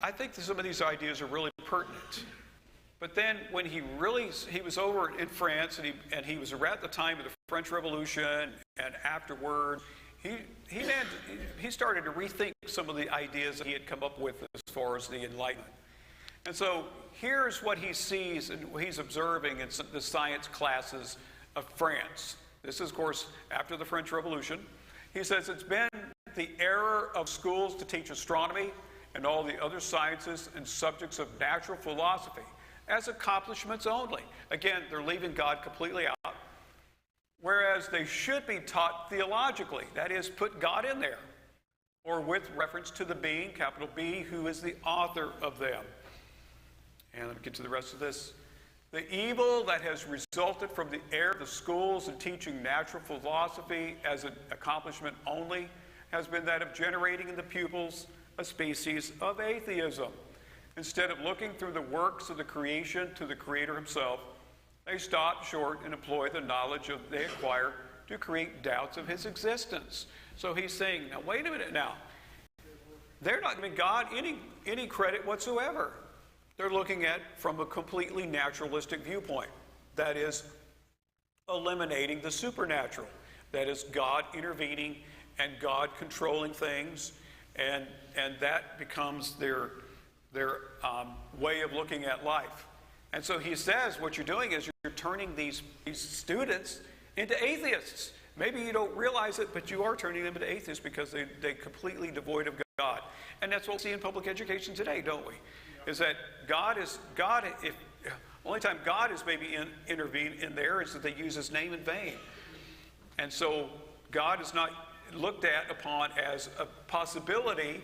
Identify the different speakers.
Speaker 1: I think that some of these ideas are really pertinent. But then when he was over in France, and he was around the time of the French Revolution, and afterward, he started to rethink some of the ideas that he had come up with as far as the Enlightenment. And so here's what he sees and what he's observing in the science classes of France. This is, of course, after the French Revolution. He says it's been the error of schools to teach astronomy and all the other sciences and subjects of natural philosophy as accomplishments only. Again, they're leaving God completely out. Whereas they should be taught theologically, that is, put God in there, or with reference to the being, capital B, who is the author of them. And let me get to the rest of this. The evil that has resulted from the error of the schools in teaching natural philosophy as an accomplishment only has been that of generating in the pupils a species of atheism. Instead of looking through the works of the creation to the Creator himself, they stop short and employ the knowledge they acquire to create doubts of his existence. So he's saying, now wait a minute now. They're not giving God any credit whatsoever. They're looking at from a completely naturalistic viewpoint. That is, eliminating the supernatural. That is, God intervening and God controlling things, and that becomes their way of looking at life. And so he says what you're doing is you're turning these students into atheists. Maybe you don't realize it, but you are turning them into atheists because they're completely devoid of God. And that's what we see in public education today, don't we? Is that if only time God is maybe intervened in there is that they use his name in vain. And so God is not looked at upon as a possibility